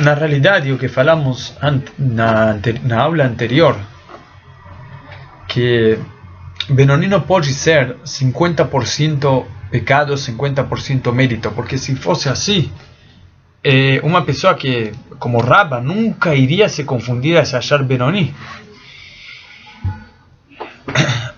na realidade, o que falamos na aula anterior, que Benoni não pode ser 50% pecado, 50% mérito, porque se fosse assim, uma pessoa que, como Rabba, nunca iria se confundir a se achar Benoni.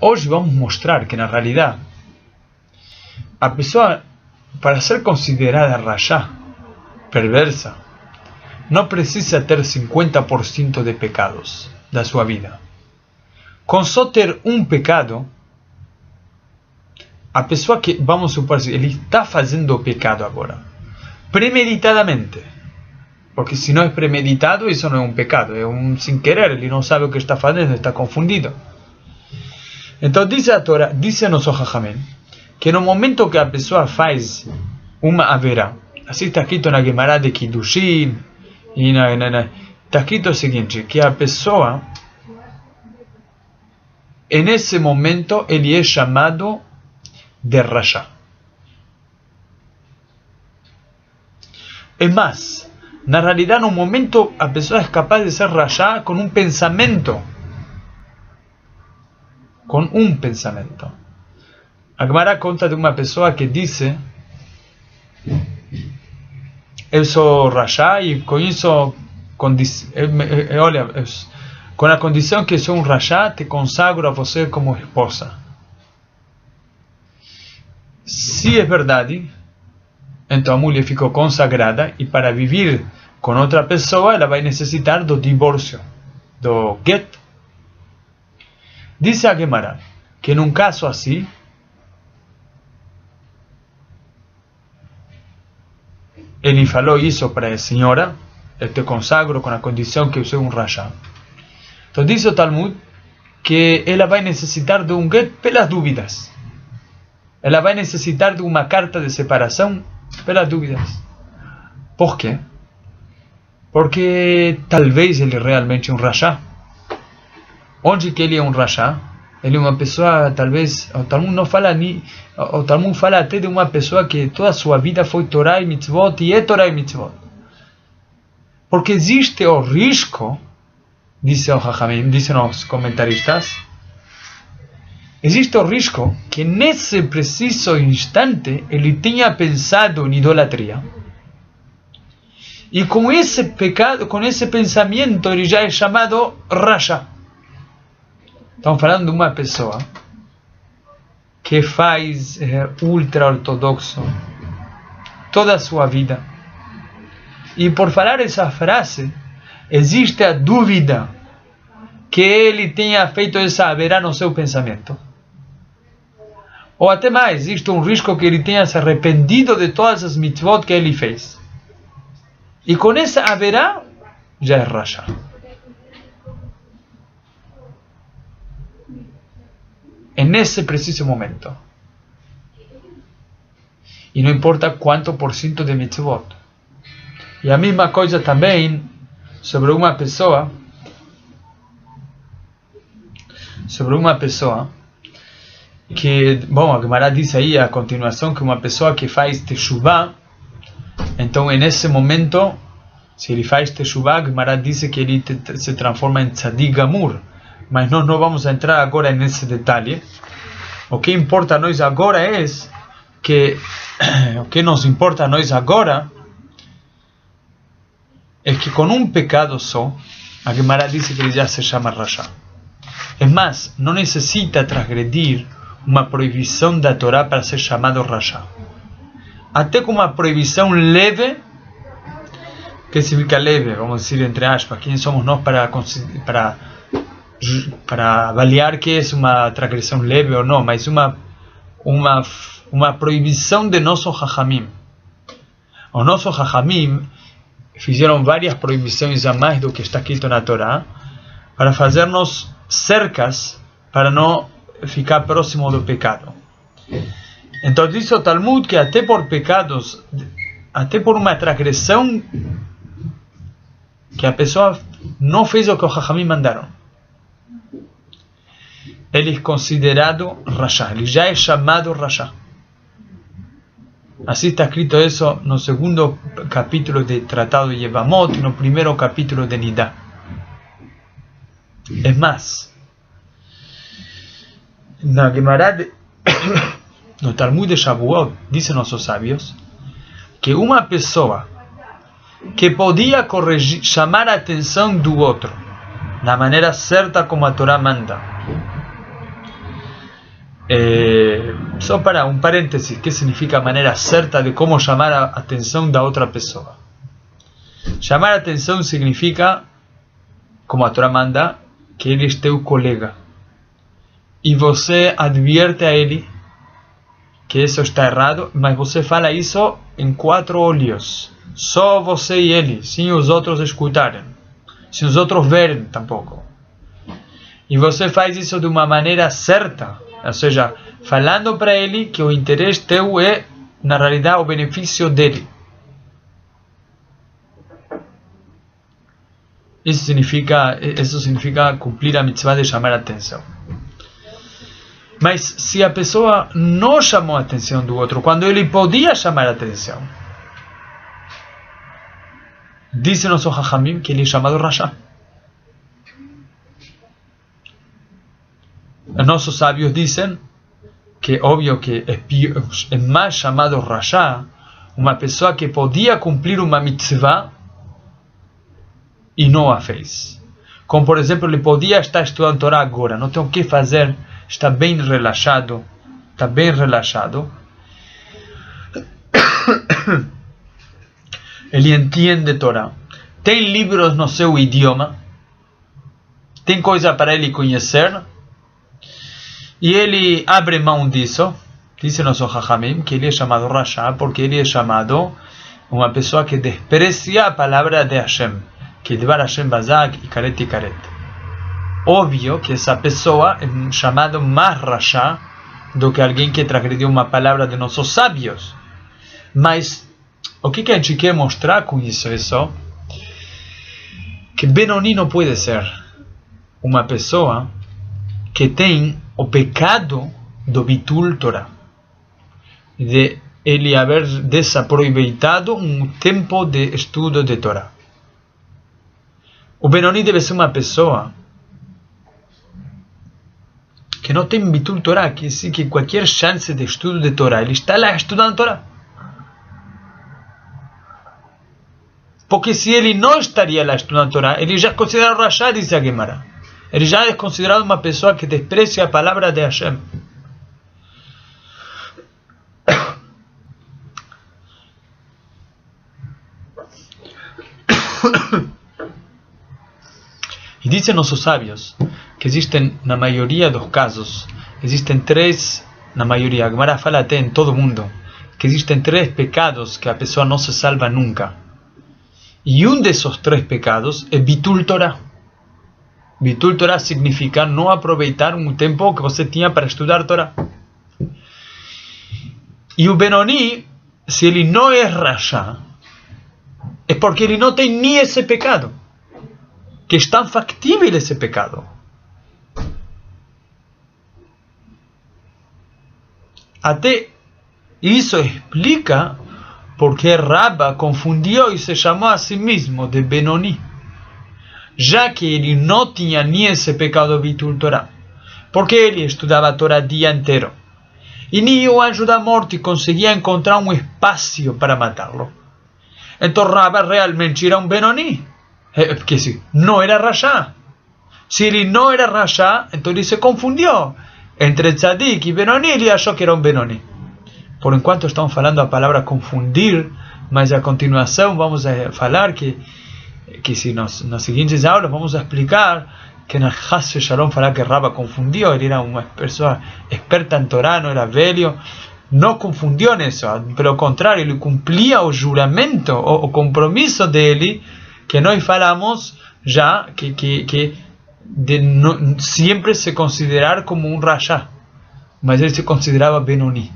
Hoje vamos mostrar que, na realidade, a pessoa, para ser considerada Rasha, perversa, não precisa ter 50% de pecados da sua vida. Com só ter um pecado, a pessoa que, vamos supor, ele está fazendo o pecado agora, premeditadamente. Porque se não é premeditado, isso não é um pecado, é um sem querer, ele não sabe o que está fazendo, está confundido. Então diz a Torá, diz a nosso Jajamim, que no momento que a pessoa faz uma haverá, assim está escrito na Gemara de Kiddushin, e está escrito o seguinte, que a pessoa, nesse momento, ele é chamado de Rasha. É mais, na realidade, no momento, a pessoa é capaz de ser Rasha com um pensamento. Com um pensamento. A Gemara conta de uma pessoa que disse: eu sou Rasha e com isso, olha, com a condição que sou um Rasha, te consagro a você como esposa. Se é verdade, então a mulher ficou consagrada e para viver com outra pessoa, ela vai necessitar do divórcio, do get. Diz a Gemara que num caso assim, ele falou isso para a senhora: eu te consagro com a condição que eu sou um Rasha. Então diz o Talmud que ela vai necessitar de um get pelas dúvidas. Ela vai necessitar de uma carta de separação pelas dúvidas. Por quê? Porque talvez ele realmente é um Rasha. Onde que ele é um Rasha? Ele é uma pessoa, talvez, o Talmud não fala nem, o Talmud fala até de uma pessoa que toda a sua vida foi Torá e Mitzvot, e é Torá e Mitzvot. Porque existe o risco, disse o Jajamim, dizem os comentaristas, existe o risco que nesse preciso instante ele tenha pensado em idolatria. E com esse pecado, com esse pensamento, ele já é chamado Rasha. Estamos falando de uma pessoa que faz ultra-ortodoxo toda a sua vida. E por falar essa frase, existe a dúvida que ele tenha feito essa haverá no seu pensamento. Ou até mais, existe um risco que ele tenha se arrependido de todas as mitzvot que ele fez. E com essa haverá, já é Rasha. É nesse preciso momento. E não importa quanto por cento de mitzvot. E a mesma coisa também sobre uma pessoa que, bom, a Gemara diz aí a continuação que uma pessoa que faz teshuvah, então nesse momento, se ele faz teshuvah, a Gemara diz que ele se transforma em tzadik gamur. Mas nós não vamos entrar agora nesse detalhe. O que importa a nós agora é que o que nos importa a nós agora é que com um pecado só, a Gemara diz que ele já se chama Rasha. É mais, não necessita transgredir uma proibição da Torá para ser chamado Rasha. Até com uma proibição leve, que significa leve, vamos dizer entre aspas, quem somos nós para avaliar que é uma transgressão leve ou não, mas uma proibição de nosso Jajamim. Os nossos Jajamim fizeram várias proibições a mais do que está escrito na Torá, para fazermos cercas para não ficar próximo do pecado. Então diz o Talmud que até por pecados, até por uma transgressão, que a pessoa não fez o que os Jajamim mandaram, ele é considerado Rasha, ele já é chamado Rasha. Así está escrito eso en el segundo capítulo del Tratado de Yevamot y en el primero capítulo de Nidá. Es más, en la Gemara no Talmud de Shavuot, dicen nuestros sabios, que una persona que podía llamar la atención del otro, de la manera cierta como la Torah manda. Solo para un paréntesis, ¿qué significa manera cierta de cómo llamar la atención de otra persona? Llamar la atención significa, como la Torah manda, que él es tu colega. Y você advierte a él que eso está errado, mas você fala isso em 4 olhos. Só você e ele, sem os outros escutarem. Sem os outros verem tampouco. E você faz isso de uma maneira certa. Ou seja, falando para ele que o interesse teu é, na realidade, o benefício dele. Isso significa cumprir a mitzvah de chamar a atenção. Mas se a pessoa não chamou a atenção do outro, quando ele podia chamar a atenção, diz nosso Chachamim que ele é chamado Rasha. Nossos sábios dizem que é óbvio que é mais chamado Rasha uma pessoa que podia cumprir uma mitzvah e não a fez. Como por exemplo, ele podia estar estudando Torá agora, não tem o que fazer, está bem relaxado, ele entende Torá, tem livros no seu idioma, tem coisa para ele conhecer, e ele abre mão disso. Diz nosso Chachamim que ele é chamado Rasha porque ele é chamado uma pessoa que desprecia a palavra de Hashem, que Dvar Hashem Bazak e Karet. Óbvio que essa pessoa é chamado mais Rasha do que alguém que transgrediu uma palavra de nossos sábios. Mas o que a gente quer mostrar com isso é só que Benoni não pode ser uma pessoa que tem o pecado do Bitul Torah, de ele haver desaproveitado um tempo de estudo de Torah. O Benoni deve ser uma pessoa que não tem Bitul Torah, que sim, que qualquer chance de estudo de Torah, ele está lá estudando Torah. Porque se ele não estaria lá estudando Torah, ele já é considerado Rasha, diz a Gemara. Ele já é considerado uma pessoa que desprecia a palavra de Hashem. E dizem nossos sábios que existem, na maioria dos casos, existem 3, na maioria, a Gemara fala até em todo mundo, que existem 3 pecados que a pessoa não se salva nunca. E um desses 3 pecados é Bitul Torah. Bitul Torah significa não aproveitar um tempo que você tinha para estudar Torah. E o Benoni, se ele não é Rasha, é porque ele não tem nem esse pecado. Que é tão factível esse pecado. Até isso explica porque Rabba confundiu e se chamou a si mesmo de Benoni, já que ele não tinha nem esse pecado de Bitul Torah, porque ele estudava a Torá o dia inteiro, e nem o anjo da morte conseguia encontrar um espaço para matá-lo. Então Rabba realmente era um Benoni, porque se não era Rasha. Se ele não era Rasha, então ele se confundiu entre Tzadik e Benoni, ele achou que era um Benoni. Por enquanto estamos falando a palavra confundir, mas a continuação vamos a falar que se nas seguintes aulas vamos a explicar que na Chas Shalom falar que Rabba confundiu, ele era uma pessoa experta em Torá, não era velho, não confundiu nisso, pelo contrário, ele cumpria o juramento, o compromisso dele, que nós falamos já, que de no, sempre se considerar como um Rasha, mas ele se considerava Benoni.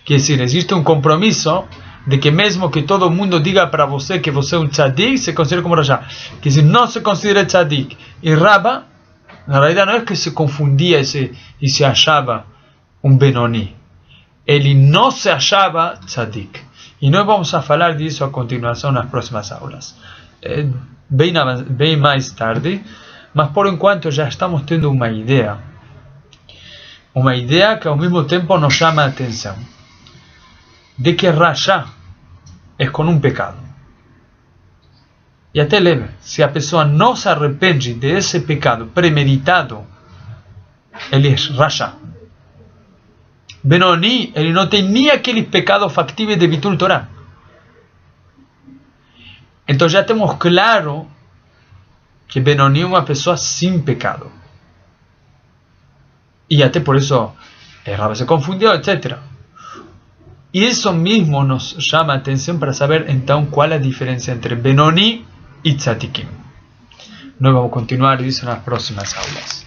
Quer dizer, existe um compromisso de que mesmo que todo mundo diga para você que você é um tzadik, se considera como Rasha. Quer dizer, não se considera tzadik. E Rabba, na realidade, não é que se confundia e se achava um Benoni. ele não se achava tzadik. E nós vamos a falar disso a continuação nas próximas aulas. Bem mais tarde, mas por enquanto já estamos tendo uma ideia que ao mesmo tempo nos chama a atenção, de que Rasha é com um pecado. E até leve, se a pessoa não se arrepende desse pecado premeditado, ele é Rasha. Benoni, ele não tem nem aquele pecado factível de Bitul Torah. Então já temos claro que Benoni é uma pessoa sem pecado. E até por isso Rava se confundiu, etc. E isso mesmo nos chama a atenção para saber então qual é a diferença entre Benoni e Tzadikim. Nós vamos continuar isso nas próximas aulas.